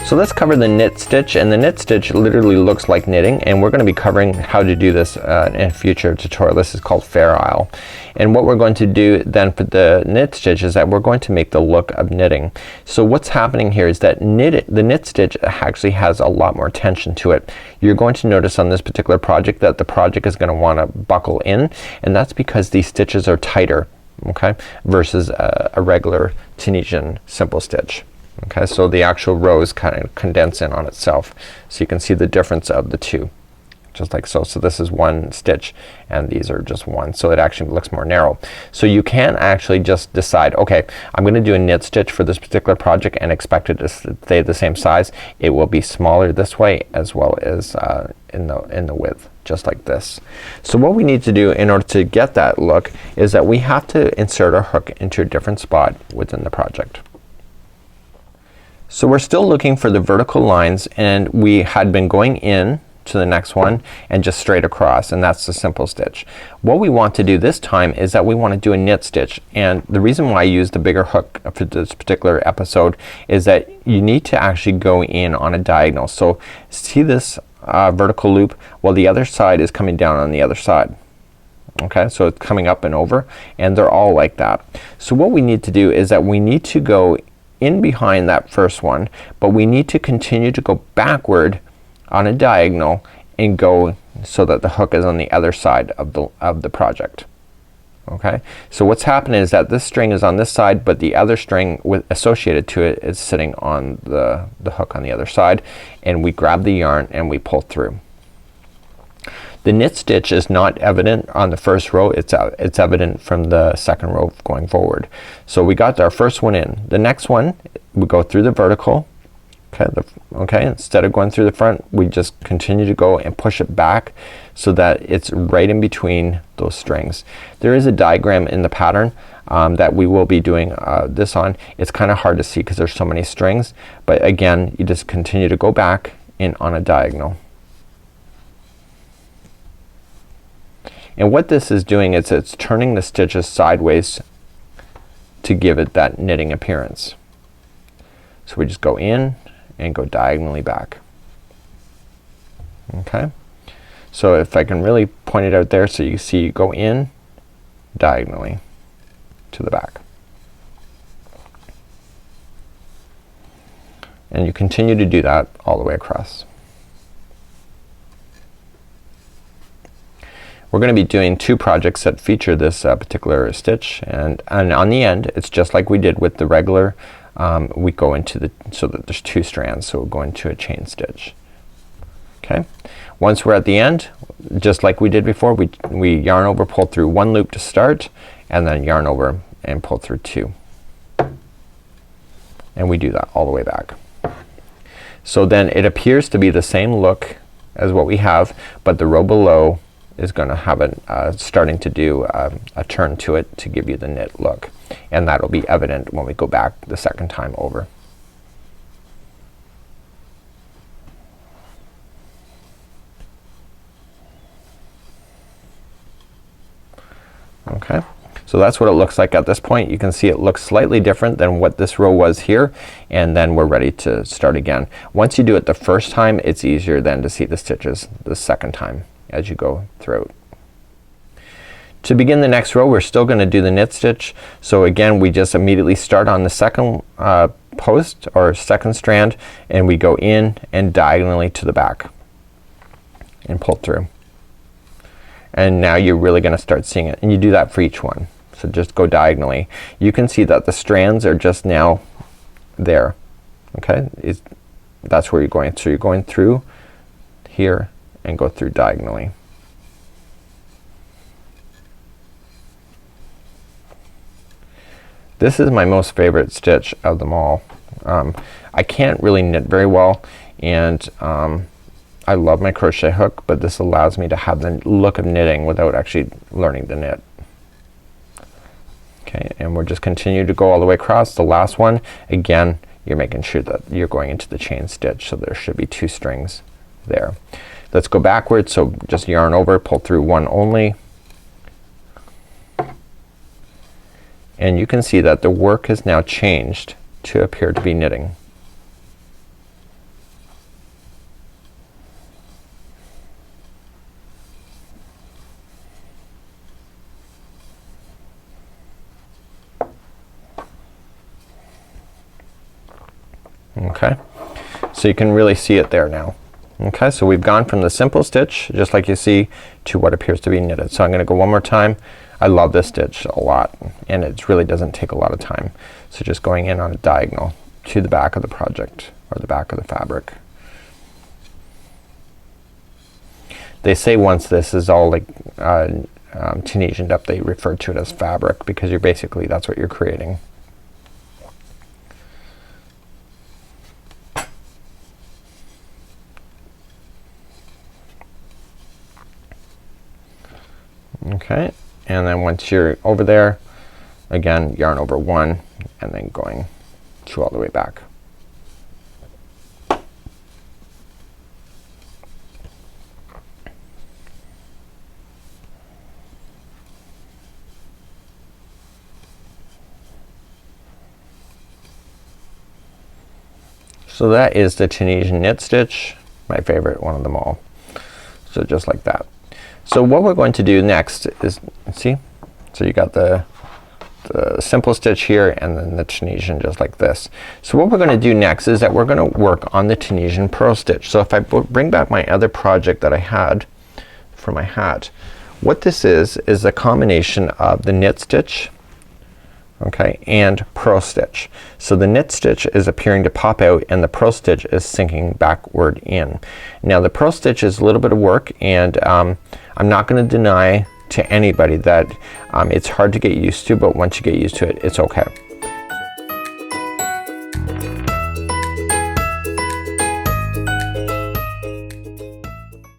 So let's cover the knit stitch, and the knit stitch literally looks like knitting, and we're going to be covering how to do this in a future tutorial. This is called Fair Isle. And what we're going to do then for the knit stitch is that we're going to make the look of knitting. So what's happening here is that the knit stitch actually has a lot more tension to it. You're going to notice on this particular project that the project is going to want to buckle in, and that's because these stitches are tighter, okay, versus a regular Tunisian simple stitch. Okay, so the actual rows kind of condense in on itself, so you can see the difference of the two, just like so. So this is one stitch and these are just one, so it actually looks more narrow. So you can actually just decide, okay, I'm gonna do a knit stitch for this particular project and expect it to stay the same size. It will be smaller this way as well as in the width, just like this. So what we need to do in order to get that look is that we have to insert our hook into a different spot within the project. So we're still looking for the vertical lines, and we had been going in to the next one and just straight across, and that's the simple stitch. What we want to do this time is that we want to do a knit stitch, and the reason why I use the bigger hook for this particular episode is that you need to actually go in on a diagonal. So see this vertical loop? Well, the other side is coming down on the other side. Okay, so it's coming up and over, and they're all like that. So what we need to do is that we need to go in behind that first one, but we need to continue to go backward on a diagonal and go so that the hook is on the other side of the project. Okay, so what's happening is that this string is on this side, but the other string associated to it is sitting on the hook on the other side, and we grab the yarn and we pull through. The knit stitch is not evident on the first row, it's evident from the second row going forward. So we got our first one in. The next one we go through the vertical. Okay, instead of going through the front, we just continue to go and push it back so that it's right in between those strings. There is a diagram in the pattern that we will be doing this on. It's kind of hard to see because there's so many strings, but again, you just continue to go back in on a diagonal. And what this is doing is it's turning the stitches sideways to give it that knitting appearance. So we just go in and go diagonally back. Okay, so if I can really point it out there, so you see you go in diagonally to the back, and you continue to do that all the way across. We're gonna be doing two projects that feature this particular stitch, and on the end it's just like we did with the regular. We go into the, so that there's two strands, so we'll go into a chain stitch. Okay, once we're at the end, just like we did before, we yarn over, pull through one loop to start, and then yarn over and pull through two, and we do that all the way back. So then it appears to be the same look as what we have, but the row below is gonna have starting to do a turn to it to give you the knit look, and that'll be evident when we go back the second time over. Okay, so that's what it looks like at this point. You can see it looks slightly different than what this row was here, and then we're ready to start again. Once you do it the first time, it's easier then to see the stitches the second time as you go through. To begin the next row, we're still gonna do the knit stitch. So again, we just immediately start on the second post or second strand, and we go in and diagonally to the back and pull through. And now you're really gonna start seeing it, and you do that for each one. So just go diagonally. You can see that the strands are just now there. Okay, that's where you're going. So you're going through here and go through diagonally. This is my most favorite stitch of them all. I can't really knit very well, and I love my crochet hook, but this allows me to have the look of knitting without actually learning to knit. Okay, and we'll just continue to go all the way across. The last one, again, you're making sure that you're going into the chain stitch, so there should be two strings there. Let's go backwards, so just yarn over, pull through one only, and you can see that the work has now changed to appear to be knitting. Okay, so you can really see it there now. Okay, so we've gone from the simple stitch, just like you see, to what appears to be knitted. So I'm gonna go one more time. I love this stitch a lot, and it really doesn't take a lot of time. So just going in on a diagonal to the back of the project, or the back of the fabric. They say once this is all like Tunisianed up, they refer to it as fabric, because you're basically, that's what you're creating. Okay, and then once you're over there, again yarn over one and then going 2 all the way back. So that is the Tunisian knit stitch, my favorite one of them all. So just like that. So what we're going to do next is, see, so you got the simple stitch here and then the Tunisian just like this. So what we're gonna do next is that we're gonna work on the Tunisian purl stitch. So if I bring back my other project that I had for my hat, what this is a combination of the knit stitch, okay, and purl stitch. So the knit stitch is appearing to pop out and the purl stitch is sinking backward in. Now the purl stitch is a little bit of work, and I'm not gonna deny to anybody that it's hard to get used to, but once you get used to it, it's okay.